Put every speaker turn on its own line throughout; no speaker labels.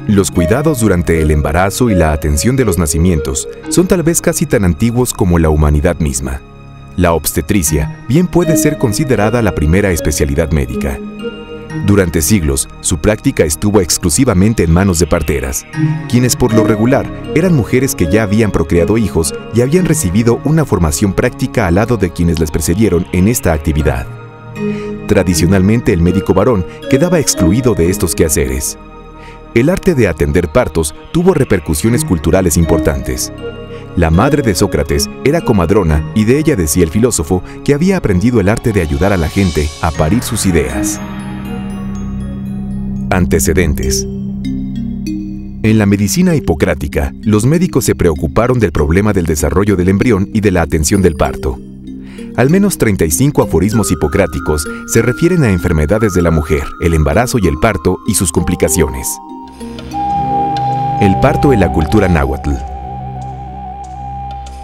Los cuidados durante el embarazo y la atención de los nacimientos son tal vez casi tan antiguos como la humanidad misma. La obstetricia bien puede ser considerada la primera especialidad médica. Durante siglos, su práctica estuvo exclusivamente en manos de parteras, quienes por lo regular eran mujeres que ya habían procreado hijos y habían recibido una formación práctica al lado de quienes les precedieron en esta actividad. Tradicionalmente, el médico varón quedaba excluido de estos quehaceres. El arte de atender partos tuvo repercusiones culturales importantes. La madre de Sócrates era comadrona y de ella decía el filósofo que había aprendido el arte de ayudar a la gente a parir sus ideas. Antecedentes. En la medicina hipocrática, los médicos se preocuparon del problema del desarrollo del embrión y de la atención del parto. Al menos 35 aforismos hipocráticos se refieren a enfermedades de la mujer, el embarazo y el parto y sus complicaciones. El parto en la cultura náhuatl.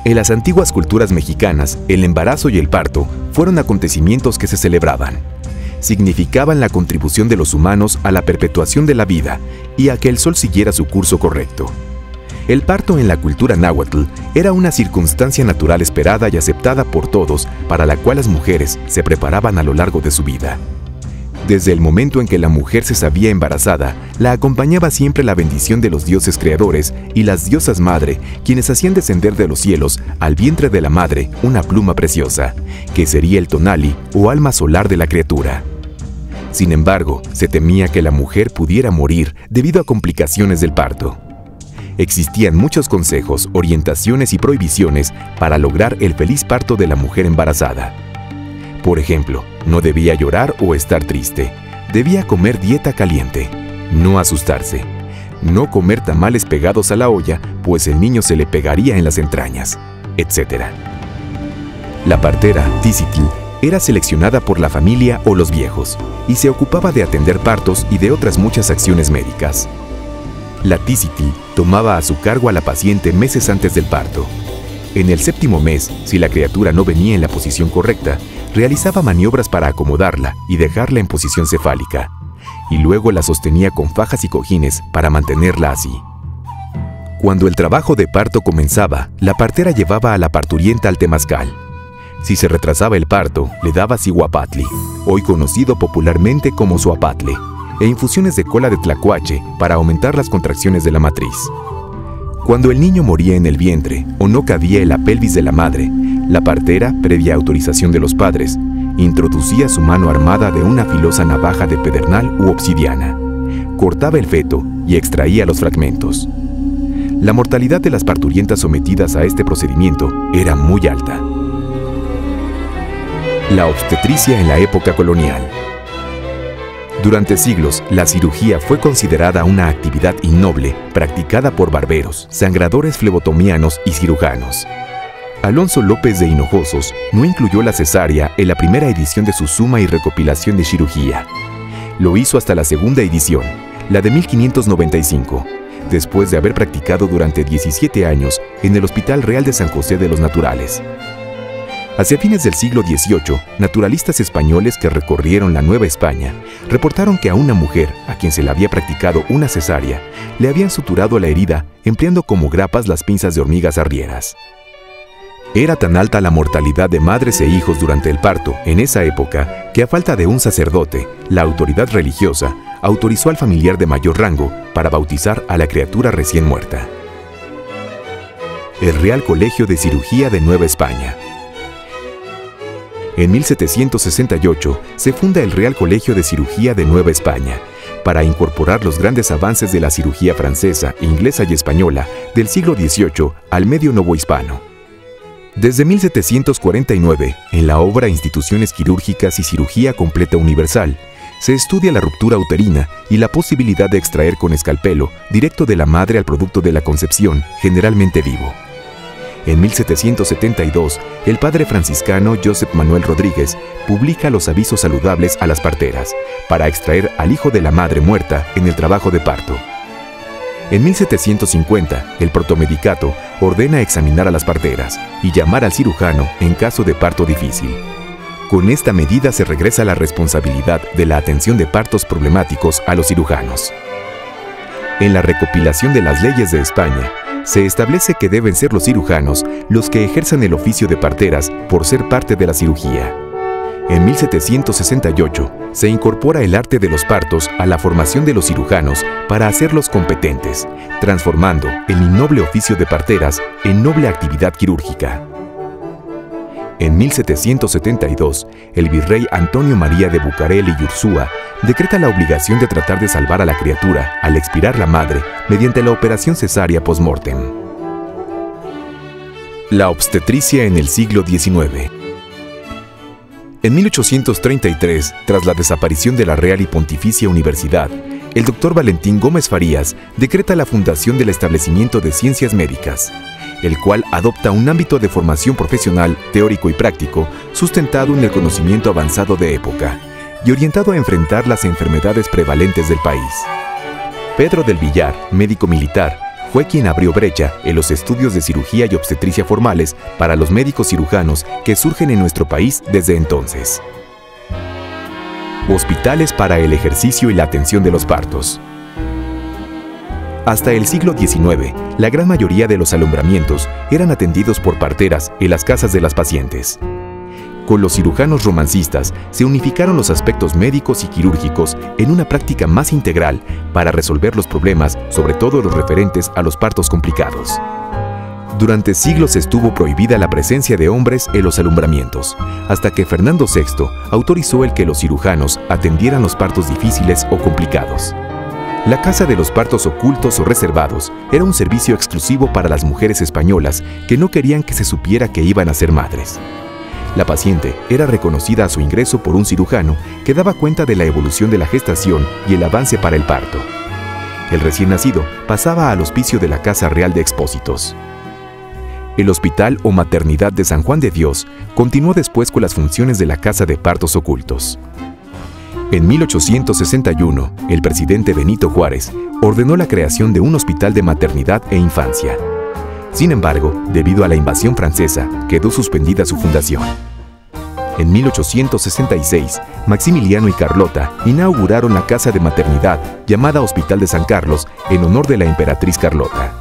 En las antiguas culturas mexicanas, el embarazo y el parto fueron acontecimientos que se celebraban. Significaban la contribución de los humanos a la perpetuación de la vida y a que el sol siguiera su curso correcto. El parto en la cultura náhuatl era una circunstancia natural esperada y aceptada por todos, para la cual las mujeres se preparaban a lo largo de su vida. Desde el momento en que la mujer se sabía embarazada, la acompañaba siempre la bendición de los dioses creadores y las diosas madre, quienes hacían descender de los cielos al vientre de la madre una pluma preciosa, que sería el tonali o alma solar de la criatura. Sin embargo, se temía que la mujer pudiera morir debido a complicaciones del parto. Existían muchos consejos, orientaciones y prohibiciones para lograr el feliz parto de la mujer embarazada. Por ejemplo, no debía llorar o estar triste, debía comer dieta caliente, no asustarse, no comer tamales pegados a la olla, pues el niño se le pegaría en las entrañas, etc. La partera, Tisitl, era seleccionada por la familia o los viejos, y se ocupaba de atender partos y de otras muchas acciones médicas. La Tisitl tomaba a su cargo a la paciente meses antes del parto. En el 7º mes, si la criatura no venía en la posición correcta, realizaba maniobras para acomodarla y dejarla en posición cefálica, y luego la sostenía con fajas y cojines para mantenerla así. Cuando el trabajo de parto comenzaba, la partera llevaba a la parturienta al temazcal. Si se retrasaba el parto, le daba ciguapatli, hoy conocido popularmente como suapatle, e infusiones de cola de tlacuache para aumentar las contracciones de la matriz. Cuando el niño moría en el vientre o no cabía en la pelvis de la madre, la partera, previa autorización de los padres, introducía su mano armada de una filosa navaja de pedernal u obsidiana, cortaba el feto y extraía los fragmentos. La mortalidad de las parturientas sometidas a este procedimiento era muy alta. La obstetricia en la época colonial. Durante siglos, la cirugía fue considerada una actividad innoble practicada por barberos, sangradores flebotomianos y cirujanos. Alonso López de Hinojosos no incluyó la cesárea en la primera edición de su Suma y Recopilación de Cirugía. Lo hizo hasta la segunda edición, la de 1595, después de haber practicado durante 17 años en el Hospital Real de San José de los Naturales. Hacia fines del siglo XVIII, naturalistas españoles que recorrieron la Nueva España reportaron que a una mujer a quien se le había practicado una cesárea le habían suturado la herida empleando como grapas las pinzas de hormigas arrieras. Era tan alta la mortalidad de madres e hijos durante el parto en esa época que, a falta de un sacerdote, la autoridad religiosa autorizó al familiar de mayor rango para bautizar a la criatura recién muerta. El Real Colegio de Cirugía de Nueva España. En 1768 se funda el Real Colegio de Cirugía de Nueva España para incorporar los grandes avances de la cirugía francesa, inglesa y española del siglo XVIII al medio novohispano. Desde 1749, en la obra Instituciones Quirúrgicas y Cirugía Completa Universal, se estudia la ruptura uterina y la posibilidad de extraer con escalpelo, directo de la madre al producto de la concepción, generalmente vivo. En 1772, el padre franciscano Josep Manuel Rodríguez publica los avisos saludables a las parteras para extraer al hijo de la madre muerta en el trabajo de parto. En 1750, el protomedicato ordena examinar a las parteras y llamar al cirujano en caso de parto difícil. Con esta medida se regresa la responsabilidad de la atención de partos problemáticos a los cirujanos. En la recopilación de las leyes de España, se establece que deben ser los cirujanos los que ejerzan el oficio de parteras por ser parte de la cirugía. En 1768 se incorpora el arte de los partos a la formación de los cirujanos para hacerlos competentes, transformando el innoble oficio de parteras en noble actividad quirúrgica. En 1772, el virrey Antonio María de Bucareli y Ursúa decreta la obligación de tratar de salvar a la criatura al expirar la madre mediante la operación cesárea post-mortem. La obstetricia en el siglo XIX. En 1833, tras la desaparición de la Real y Pontificia Universidad, el doctor Valentín Gómez Farías decreta la fundación del Establecimiento de Ciencias Médicas, el cual adopta un ámbito de formación profesional, teórico y práctico, sustentado en el conocimiento avanzado de época y orientado a enfrentar las enfermedades prevalentes del país. Pedro del Villar, médico militar, fue quien abrió brecha en los estudios de cirugía y obstetricia formales para los médicos cirujanos que surgen en nuestro país desde entonces. Hospitales para el ejercicio y la atención de los partos. Hasta el siglo XIX, la gran mayoría de los alumbramientos eran atendidos por parteras en las casas de las pacientes. Con los cirujanos romancistas se unificaron los aspectos médicos y quirúrgicos en una práctica más integral para resolver los problemas, sobre todo los referentes a los partos complicados. Durante siglos estuvo prohibida la presencia de hombres en los alumbramientos, hasta que Fernando VI autorizó el que los cirujanos atendieran los partos difíciles o complicados. La casa de los partos ocultos o reservados era un servicio exclusivo para las mujeres españolas que no querían que se supiera que iban a ser madres. La paciente era reconocida a su ingreso por un cirujano que daba cuenta de la evolución de la gestación y el avance para el parto. El recién nacido pasaba al hospicio de la Casa Real de Expósitos. El Hospital o Maternidad de San Juan de Dios continuó después con las funciones de la Casa de Partos Ocultos. En 1861, el presidente Benito Juárez ordenó la creación de un hospital de maternidad e infancia. Sin embargo, debido a la invasión francesa, quedó suspendida su fundación. En 1866, Maximiliano y Carlota inauguraron la casa de maternidad llamada Hospital de San Carlos en honor de la emperatriz Carlota.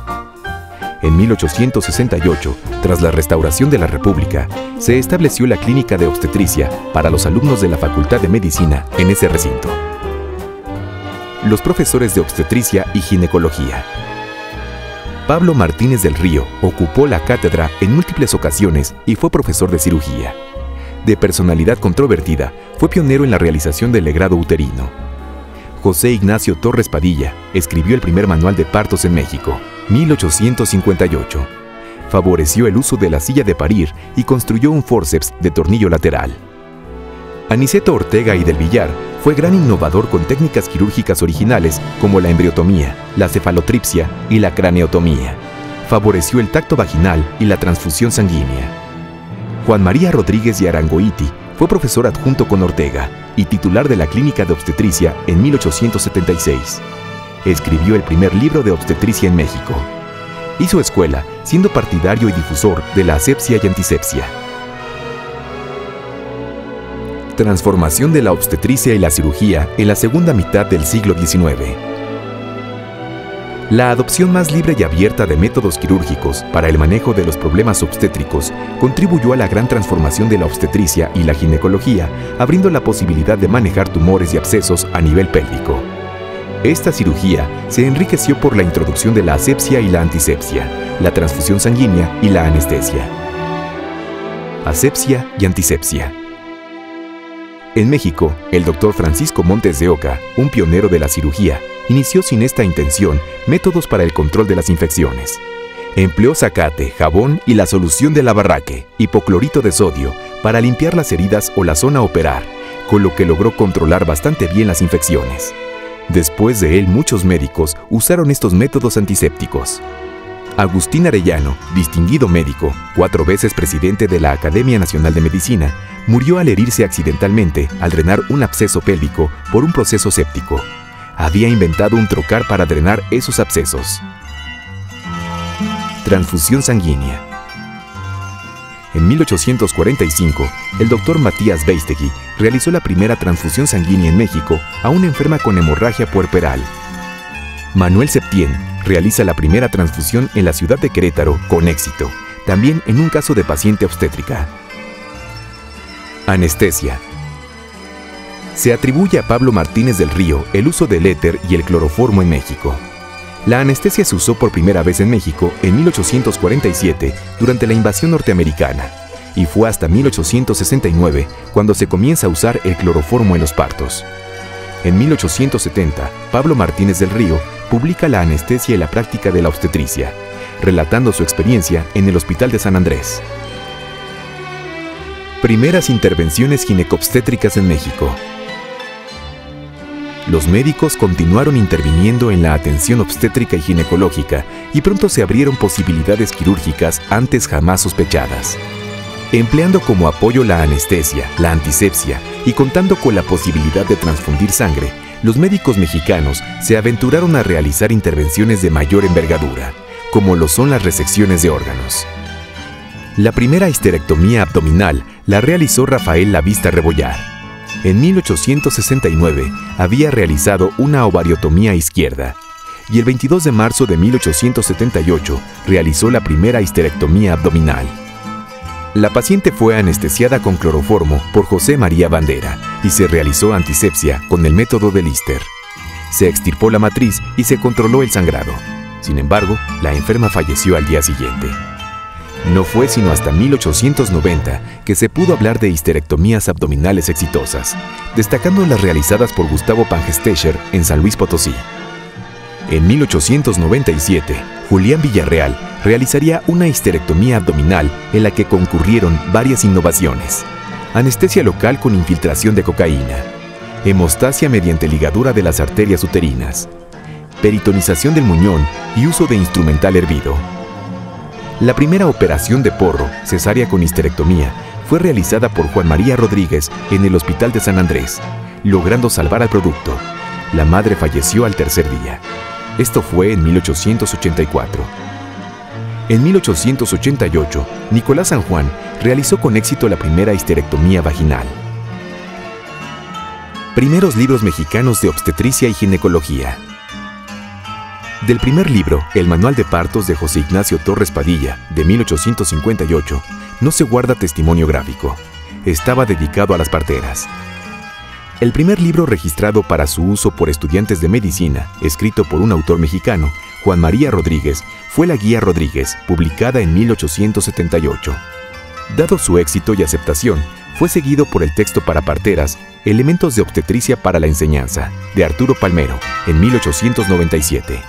En 1868, tras la restauración de la República, se estableció la clínica de obstetricia para los alumnos de la Facultad de Medicina en ese recinto. Los profesores de obstetricia y ginecología. Pablo Martínez del Río ocupó la cátedra en múltiples ocasiones y fue profesor de cirugía. De personalidad controvertida, fue pionero en la realización del legrado uterino. José Ignacio Torres Padilla escribió el primer manual de partos en México, 1858. Favoreció el uso de la silla de parir y construyó un fórceps de tornillo lateral. Aniceto Ortega y del Villar fue gran innovador con técnicas quirúrgicas originales como la embriotomía, la cefalotripsia y la craneotomía. Favoreció el tacto vaginal y la transfusión sanguínea. Juan María Rodríguez y Arangoiti fue profesor adjunto con Ortega y titular de la Clínica de Obstetricia en 1876. Escribió el primer libro de obstetricia en México. Hizo escuela, siendo partidario y difusor de la asepsia y antisepsia. Transformación de la obstetricia y la cirugía en la segunda mitad del siglo XIX. La adopción más libre y abierta de métodos quirúrgicos para el manejo de los problemas obstétricos contribuyó a la gran transformación de la obstetricia y la ginecología, abriendo la posibilidad de manejar tumores y abscesos a nivel pélvico. Esta cirugía se enriqueció por la introducción de la asepsia y la antisepsia, la transfusión sanguínea y la anestesia. Asepsia y antisepsia. En México, el doctor Francisco Montes de Oca, un pionero de la cirugía, inició sin esta intención métodos para el control de las infecciones. Empleó zacate, jabón y la solución de lavarraque, hipoclorito de sodio, para limpiar las heridas o la zona a operar, con lo que logró controlar bastante bien las infecciones. Después de él, muchos médicos usaron estos métodos antisépticos. Agustín Arellano, distinguido médico, 4 veces presidente de la Academia Nacional de Medicina, murió al herirse accidentalmente al drenar un absceso pélvico por un proceso séptico. Había inventado un trocar para drenar esos abscesos. Transfusión sanguínea. En 1845, el doctor Matías Beistegui realizó la primera transfusión sanguínea en México a una enferma con hemorragia puerperal. Manuel Septién realiza la primera transfusión en la ciudad de Querétaro con éxito, también en un caso de paciente obstétrica. Anestesia. Se atribuye a Pablo Martínez del Río el uso del éter y el cloroformo en México. La anestesia se usó por primera vez en México en 1847 durante la invasión norteamericana y fue hasta 1869 cuando se comienza a usar el cloroformo en los partos. En 1870, Pablo Martínez del Río publica La anestesia y la práctica de la obstetricia, relatando su experiencia en el Hospital de San Andrés. Primeras intervenciones ginecobstétricas en México. Los médicos continuaron interviniendo en la atención obstétrica y ginecológica y pronto se abrieron posibilidades quirúrgicas antes jamás sospechadas. Empleando como apoyo la anestesia, la antisepsia y contando con la posibilidad de transfundir sangre, los médicos mexicanos se aventuraron a realizar intervenciones de mayor envergadura, como lo son las resecciones de órganos. La primera histerectomía abdominal la realizó Rafael Lavista Rebollar. En 1869 había realizado una ovariotomía izquierda y el 22 de marzo de 1878 realizó la primera histerectomía abdominal. La paciente fue anestesiada con cloroformo por José María Bandera y se realizó antisepsia con el método de Lister. Se extirpó la matriz y se controló el sangrado. Sin embargo, la enferma falleció al día siguiente. No fue sino hasta 1890 que se pudo hablar de histerectomías abdominales exitosas, destacando las realizadas por Gustavo Pangestecher en San Luis Potosí. En 1897, Julián Villarreal realizaría una histerectomía abdominal en la que concurrieron varias innovaciones: anestesia local con infiltración de cocaína, hemostasia mediante ligadura de las arterias uterinas, peritonización del muñón y uso de instrumental hervido. La primera operación de porro, cesárea con histerectomía, fue realizada por Juan María Rodríguez en el Hospital de San Andrés, logrando salvar al producto. La madre falleció al tercer día. Esto fue en 1884. En 1888, Nicolás San Juan realizó con éxito la primera histerectomía vaginal. Primeros libros mexicanos de obstetricia y ginecología. Del primer libro, El Manual de Partos de José Ignacio Torres Padilla, de 1858, no se guarda testimonio gráfico. Estaba dedicado a las parteras. El primer libro registrado para su uso por estudiantes de medicina, escrito por un autor mexicano, Juan María Rodríguez, fue la Guía Rodríguez, publicada en 1878. Dado su éxito y aceptación, fue seguido por el texto para parteras, Elementos de obstetricia para la enseñanza, de Arturo Palmero, en 1897.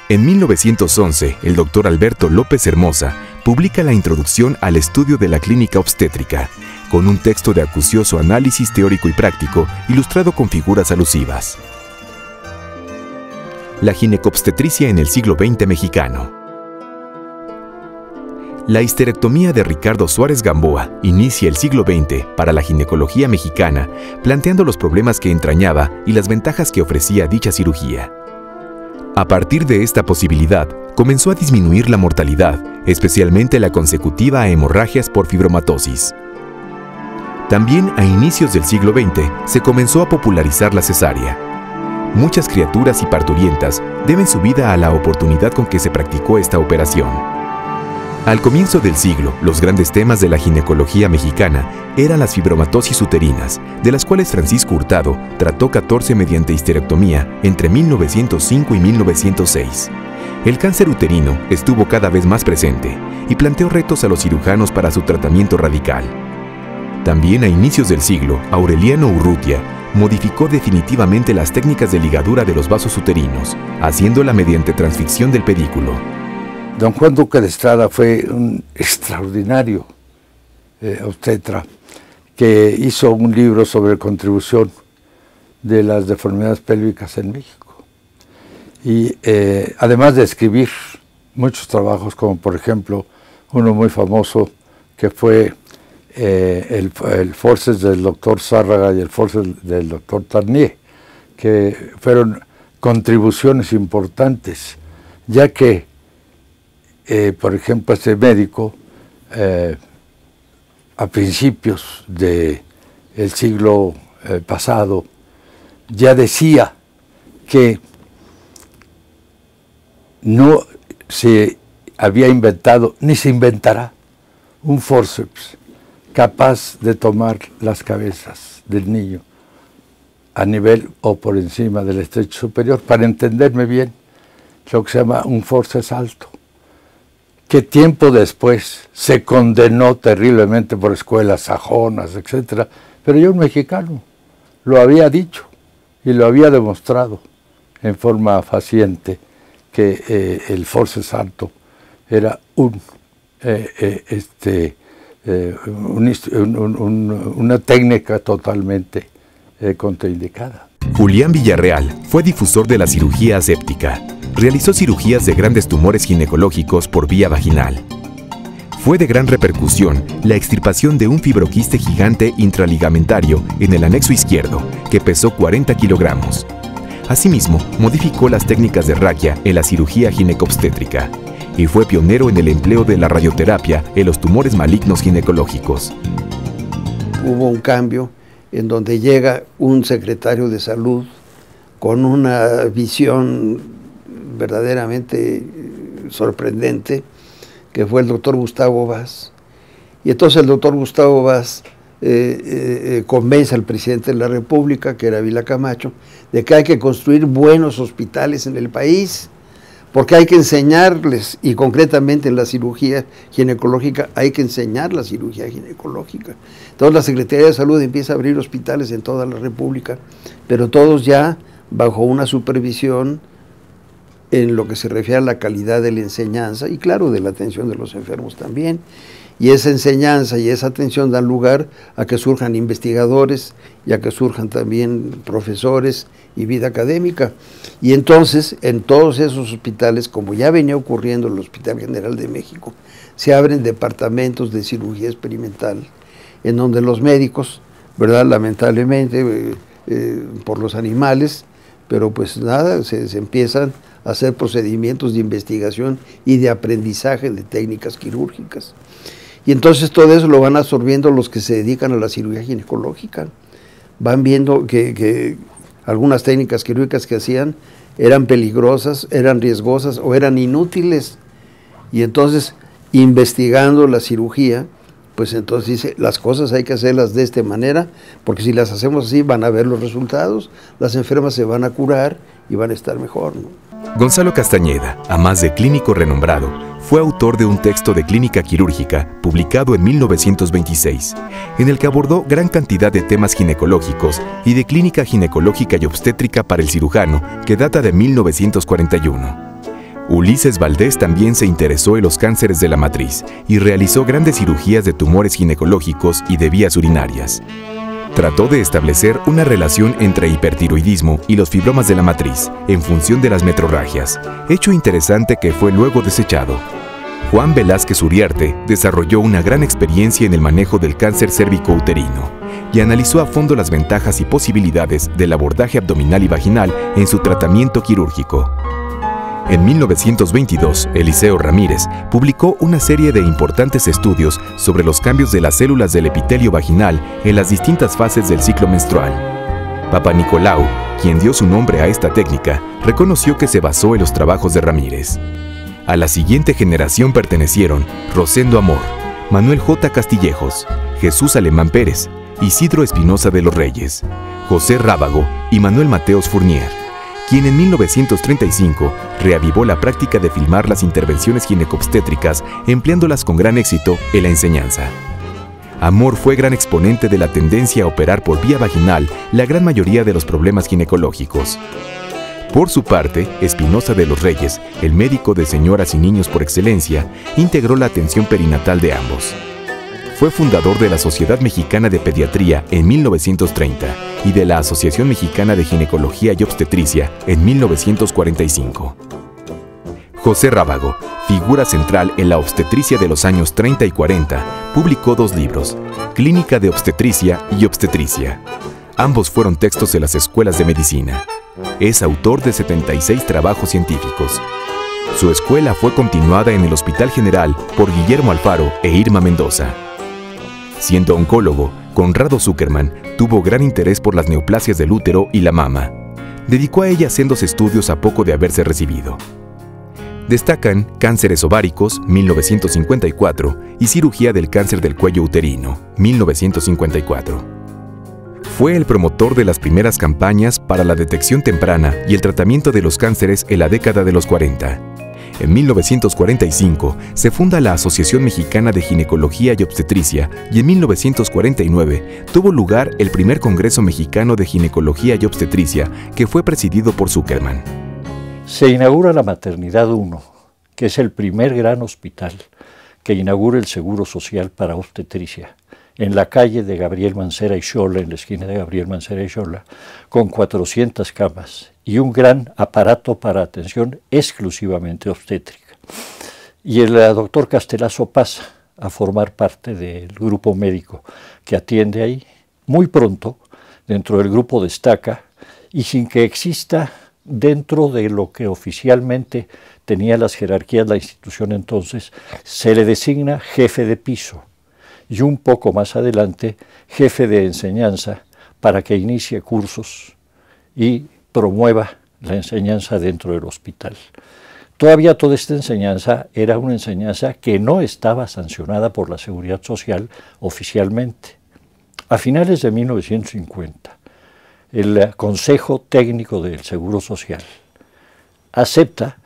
En 1911, el doctor Alberto López Hermosa publica la introducción al estudio de la clínica obstétrica, con un texto de acucioso análisis teórico y práctico, ilustrado con figuras alusivas. La ginecobstetricia en el siglo XX mexicano. La histerectomía de Ricardo Suárez Gamboa inicia el siglo XX para la ginecología mexicana, planteando los problemas que entrañaba y las ventajas que ofrecía dicha cirugía. A partir de esta posibilidad, comenzó a disminuir la mortalidad, especialmente la consecutiva a hemorragias por fibromatosis. También a inicios del siglo XX se comenzó a popularizar la cesárea. Muchas criaturas y parturientas deben su vida a la oportunidad con que se practicó esta operación. Al comienzo del siglo, los grandes temas de la ginecología mexicana eran las fibromatosis uterinas, de las cuales Francisco Hurtado trató 14 mediante histerectomía entre 1905 y 1906. El cáncer uterino estuvo cada vez más presente y planteó retos a los cirujanos para su tratamiento radical. También a inicios del siglo, Aureliano Urrutia modificó definitivamente las técnicas de ligadura de los vasos uterinos, haciéndola mediante transficción del pedículo.
Don Juan Duque de Estrada fue un extraordinario obstetra que hizo un libro sobre contribución de las deformidades pélvicas en México. Y además de escribir muchos trabajos, como por ejemplo uno muy famoso que fue el Forceps del doctor Zárraga y el Forceps del doctor Tarnier, que fueron contribuciones importantes, ya que, por ejemplo, este médico, a principios del siglo pasado, ya decía que no se había inventado, ni se inventará, un forceps capaz de tomar las cabezas del niño a nivel o por encima del estrecho superior, para entenderme bien, lo que se llama un forceps alto, que tiempo después se condenó terriblemente por escuelas sajonas, etc. Pero yo, un mexicano, lo había dicho y lo había demostrado en forma faciente, que el forceps alto era una técnica totalmente contraindicada.
Julián Villarreal fue difusor de la cirugía aséptica. Realizó cirugías de grandes tumores ginecológicos por vía vaginal. Fue de gran repercusión la extirpación de un fibroquiste gigante intraligamentario en el anexo izquierdo, que pesó 40 kilogramos. Asimismo, modificó las técnicas de raquia en la cirugía ginecobstétrica y fue pionero en el empleo de la radioterapia en los tumores malignos ginecológicos.
Hubo un cambio en donde llega un secretario de salud con una visión verdaderamente sorprendente, que fue el doctor Gustavo Vaz. Y entonces el doctor Gustavo Vaz convence al presidente de la República, que era Ávila Camacho, de que hay que construir buenos hospitales en el país, porque hay que enseñarles, y concretamente en la cirugía ginecológica, hay que enseñar la cirugía ginecológica. Entonces la Secretaría de Salud empieza a abrir hospitales en toda la República, pero todos ya bajo una supervisión en lo que se refiere a la calidad de la enseñanza y claro, de la atención de los enfermos también. Y esa enseñanza y esa atención dan lugar a que surjan investigadores y a que surjan también profesores y vida académica. Y entonces, en todos esos hospitales, como ya venía ocurriendo en el Hospital General de México, se abren departamentos de cirugía experimental, en donde los médicos, ¿verdad?, lamentablemente, por los animales, pero pues nada, se empiezan a hacer procedimientos de investigación y de aprendizaje de técnicas quirúrgicas. Y entonces todo eso lo van absorbiendo los que se dedican a la cirugía ginecológica. Van viendo que algunas técnicas quirúrgicas que hacían eran peligrosas, eran riesgosas o eran inútiles. Y entonces, investigando la cirugía, pues entonces dice, las cosas hay que hacerlas de esta manera, porque si las hacemos así van a ver los resultados, las enfermas se van a curar y van a estar mejor, ¿no?
Gonzalo Castañeda, a más de clínico renombrado, fue autor de un texto de clínica quirúrgica publicado en 1926, en el que abordó gran cantidad de temas ginecológicos y de clínica ginecológica y obstétrica para el cirujano, que data de 1941. Ulises Valdés también se interesó en los cánceres de la matriz y realizó grandes cirugías de tumores ginecológicos y de vías urinarias. Trató de establecer una relación entre hipertiroidismo y los fibromas de la matriz en función de las metrorragias, hecho interesante que fue luego desechado. Juan Velázquez Uriarte desarrolló una gran experiencia en el manejo del cáncer cérvico-uterino y analizó a fondo las ventajas y posibilidades del abordaje abdominal y vaginal en su tratamiento quirúrgico. En 1922, Eliseo Ramírez publicó una serie de importantes estudios sobre los cambios de las células del epitelio vaginal en las distintas fases del ciclo menstrual. Papanicolau, quien dio su nombre a esta técnica, reconoció que se basó en los trabajos de Ramírez. A la siguiente generación pertenecieron Rosendo Amor, Manuel J. Castillejos, Jesús Alemán Pérez, Isidro Espinosa de los Reyes, José Rábago y Manuel Mateos Fournier, quien en 1935 reavivó la práctica de filmar las intervenciones ginecobstétricas empleándolas con gran éxito en la enseñanza. Amor fue gran exponente de la tendencia a operar por vía vaginal la gran mayoría de los problemas ginecológicos. Por su parte, Espinosa de los Reyes, el médico de señoras y niños por excelencia, integró la atención perinatal de ambos. Fue fundador de la Sociedad Mexicana de Pediatría en 1930 y de la Asociación Mexicana de Ginecología y Obstetricia en 1945. José Rábago, figura central en la obstetricia de los años 30 y 40, publicó 2 libros, Clínica de Obstetricia y Obstetricia. Ambos fueron textos de las escuelas de medicina. Es autor de 76 trabajos científicos. Su escuela fue continuada en el Hospital General por Guillermo Alfaro e Irma Mendoza. Siendo oncólogo, Conrado Zuckerman tuvo gran interés por las neoplasias del útero y la mama. Dedicó a ellas sendos estudios a poco de haberse recibido. Destacan Cánceres ováricos, 1954, y Cirugía del cáncer del cuello uterino, 1954. Fue el promotor de las primeras campañas para la detección temprana y el tratamiento de los cánceres en la década de los 40. En 1945 se funda la Asociación Mexicana de Ginecología y Obstetricia y en 1949 tuvo lugar el primer Congreso Mexicano de Ginecología y Obstetricia, que fue presidido por Zuckerman.
Se inaugura la Maternidad 1, que es el primer gran hospital que inaugura el Seguro Social para obstetricia, en la calle de Gabriel Mancera y Xola, en la esquina de Gabriel Mancera y Xola, con 400 camas y un gran aparato para atención exclusivamente obstétrica. Y el doctor Castelazo pasa a formar parte del grupo médico que atiende ahí. Muy pronto, dentro del grupo destaca, y sin que exista dentro de lo que oficialmente tenía las jerarquías la institución entonces, se le designa jefe de piso y un poco más adelante jefe de enseñanza para que inicie cursos y promueva la enseñanza dentro del hospital. Todavía toda esta enseñanza era una enseñanza que no estaba sancionada por la Seguridad Social oficialmente. A finales de 1950, el Consejo Técnico del Seguro Social acepta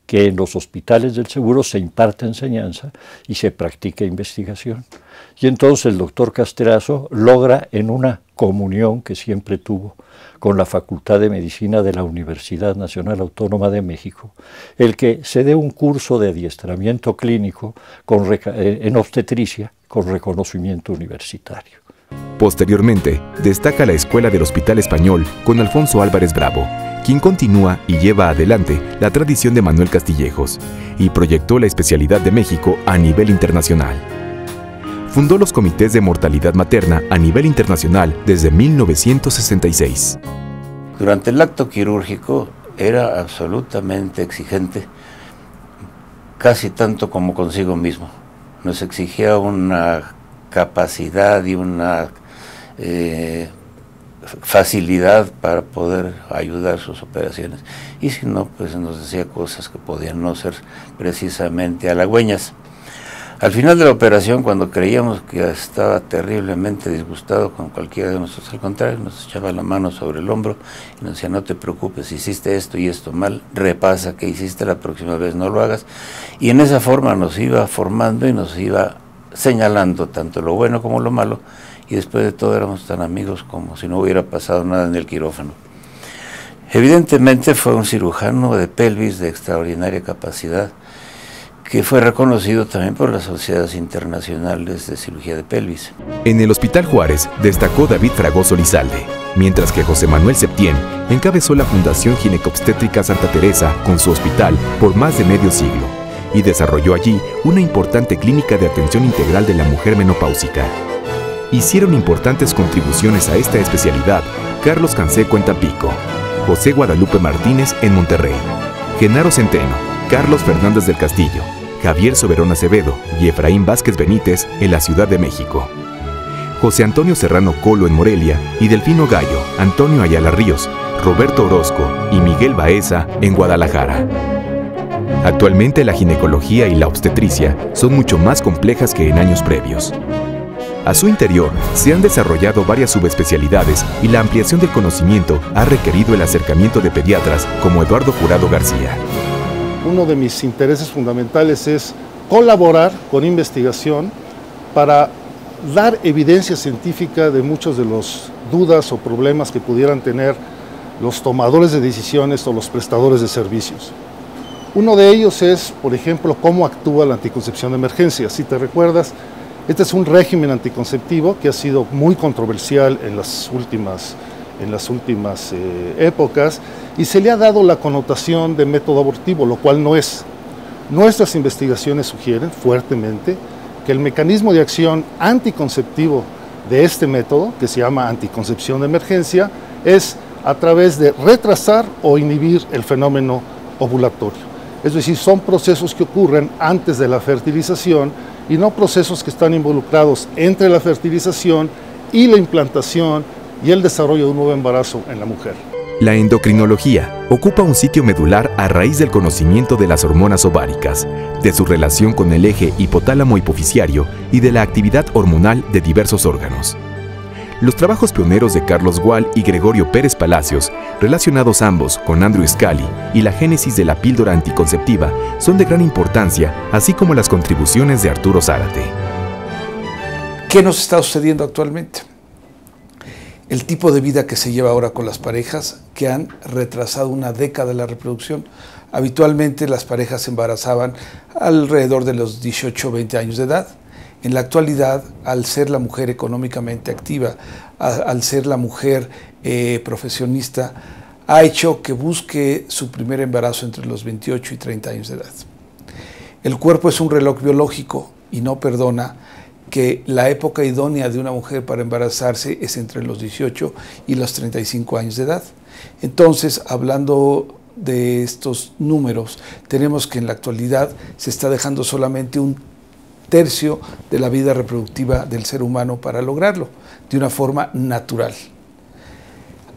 que en los hospitales del seguro se imparte enseñanza y se practica investigación. Y entonces el doctor Castelazo logra, en una comunión que siempre tuvo con la Facultad de Medicina de la Universidad Nacional Autónoma de México, el que se dé un curso de adiestramiento clínico en obstetricia con reconocimiento universitario.
Posteriormente, destaca la Escuela del Hospital Español con Alfonso Álvarez Bravo, quien continúa y lleva adelante la tradición de Manuel Castillejos y proyectó la especialidad de México a nivel internacional. Fundó los comités de mortalidad materna a nivel internacional desde 1966.
Durante el acto quirúrgico era absolutamente exigente, casi tanto como consigo mismo. Nos exigía una capacidad y una facilidad para poder ayudar sus operaciones, y si no, pues nos decía cosas que podían no ser precisamente halagüeñas. Al final de la operación, cuando creíamos que estaba terriblemente disgustado con cualquiera de nosotros, al contrario, nos echaba la mano sobre el hombro y nos decía: no te preocupes, hiciste esto y esto mal, repasa qué hiciste, la próxima vez no lo hagas. Y en esa forma nos iba formando y nos iba señalando tanto lo bueno como lo malo, y después de todo éramos tan amigos como si no hubiera pasado nada en el quirófano. Evidentemente fue un cirujano de pelvis de extraordinaria capacidad, que fue reconocido también por las sociedades internacionales de cirugía de pelvis.
En el Hospital Juárez destacó David Fragoso Lizalde, mientras que José Manuel Septién encabezó la Fundación Ginecobstétrica Santa Teresa con su hospital por más de medio siglo y desarrolló allí una importante clínica de atención integral de la mujer menopáusica. Hicieron importantes contribuciones a esta especialidad Carlos Canseco en Tampico, José Guadalupe Martínez en Monterrey, Genaro Centeno, Carlos Fernández del Castillo, Javier Soberón Acevedo y Efraín Vázquez Benítez en la Ciudad de México, José Antonio Serrano Colo en Morelia y Delfino Gallo, Antonio Ayala Ríos, Roberto Orozco y Miguel Baeza en Guadalajara. Actualmente la ginecología y la obstetricia son mucho más complejas que en años previos. A su interior se han desarrollado varias subespecialidades y la ampliación del conocimiento ha requerido el acercamiento de pediatras como Eduardo Jurado García.
Uno de mis intereses fundamentales es colaborar con investigación para dar evidencia científica de muchos de los dudas o problemas que pudieran tener los tomadores de decisiones o los prestadores de servicios. Uno de ellos es, por ejemplo, cómo actúa la anticoncepción de emergencia. Si te recuerdas, este es un régimen anticonceptivo que ha sido muy controversial en las últimas épocas y se le ha dado la connotación de método abortivo, lo cual no es. nuestras investigaciones sugieren fuertemente que el mecanismo de acción anticonceptivo de este método, que se llama anticoncepción de emergencia, es a través de retrasar o inhibir el fenómeno ovulatorio. Es decir, son procesos que ocurren antes de la fertilización y no procesos que están involucrados entre la fertilización y la implantación y el desarrollo de un nuevo embarazo en la mujer.
La endocrinología ocupa un sitio medular a raíz del conocimiento de las hormonas ováricas, de su relación con el eje hipotálamo hipoficiario y de la actividad hormonal de diversos órganos. Los trabajos pioneros de Carlos Gual y Gregorio Pérez Palacios, relacionados ambos con Andrew Scally y la génesis de la píldora anticonceptiva, son de gran importancia, así como las contribuciones de Arturo Zárate.
¿Qué nos está sucediendo actualmente? El tipo de vida que se lleva ahora con las parejas que han retrasado una década la reproducción. Habitualmente las parejas se embarazaban alrededor de los 18 o 20 años de edad. En la actualidad, al ser la mujer económicamente activa, al ser la mujer profesionista, ha hecho que busque su primer embarazo entre los 28 y 30 años de edad. El cuerpo es un reloj biológico y no perdona que la época idónea de una mujer para embarazarse es entre los 18 y los 35 años de edad. Entonces, hablando de estos números, tenemos que en la actualidad se está dejando solamente un tercio de la vida reproductiva del ser humano para lograrlo, de una forma natural.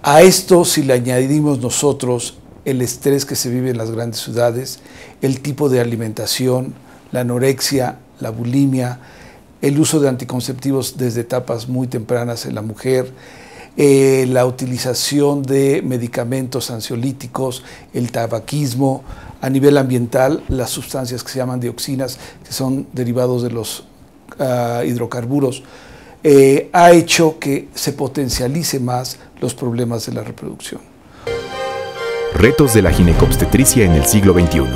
A esto, si le añadimos nosotros el estrés que se vive en las grandes ciudades, el tipo de alimentación, la anorexia, la bulimia, el uso de anticonceptivos desde etapas muy tempranas en la mujer, la utilización de medicamentos ansiolíticos, el tabaquismo, a nivel ambiental, las sustancias que se llaman dioxinas, que son derivados de los hidrocarburos, ha hecho que se potencialice más los problemas de la reproducción.
Retos de la ginecobstetricia en el siglo XXI.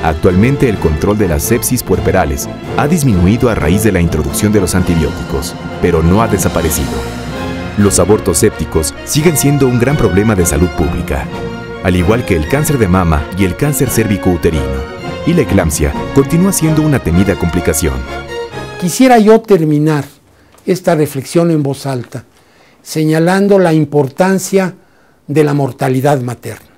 Actualmente el control de las sepsis puerperales ha disminuido a raíz de la introducción de los antibióticos, pero no ha desaparecido. Los abortos sépticos siguen siendo un gran problema de salud pública, al igual que el cáncer de mama y el cáncer cérvico-uterino. Y la eclampsia continúa siendo una temida complicación.
Quisiera yo terminar esta reflexión en voz alta, señalando la importancia de la mortalidad materna.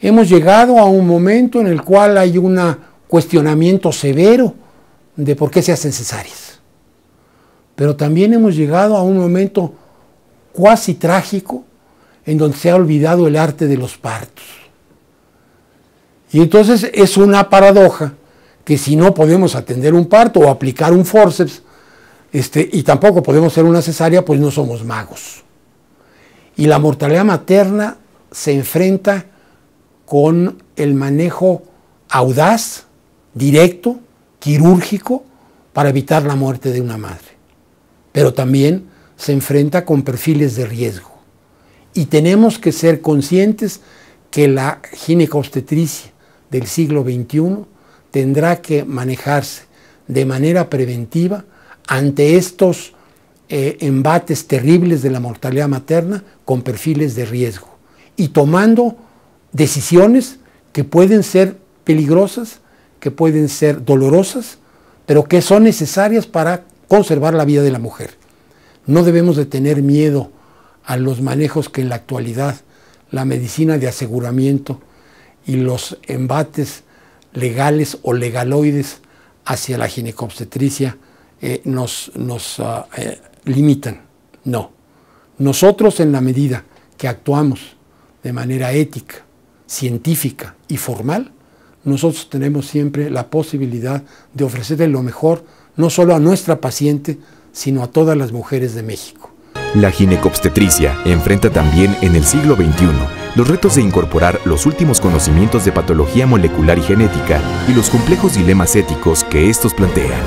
Hemos llegado a un momento en el cual hay un cuestionamiento severo de por qué se hacen cesáreas. Pero también hemos llegado a un momento cuasi trágico en donde se ha olvidado el arte de los partos. Y entonces es una paradoja que si no podemos atender un parto o aplicar un fórceps, y tampoco podemos hacer una cesárea, pues no somos magos. Y la mortalidad materna se enfrenta con el manejo audaz, directo, quirúrgico, para evitar la muerte de una madre. Pero también se enfrenta con perfiles de riesgo. Y tenemos que ser conscientes que la ginecobstetricia del siglo XXI tendrá que manejarse de manera preventiva ante estos embates terribles de la mortalidad materna con perfiles de riesgo y tomando decisiones que pueden ser peligrosas, que pueden ser dolorosas, pero que son necesarias para conservar la vida de la mujer. No debemos de tener miedo a los manejos que en la actualidad la medicina de aseguramiento y los embates legales o legaloides hacia la ginecobstetricia nos limitan. No. Nosotros, en la medida que actuamos de manera ética, científica y formal, nosotros tenemos siempre la posibilidad de ofrecerle lo mejor, no solo a nuestra paciente, sino a todas las mujeres de México.
La ginecobstetricia enfrenta también en el siglo XXI los retos de incorporar los últimos conocimientos de patología molecular y genética y los complejos dilemas éticos que estos plantean.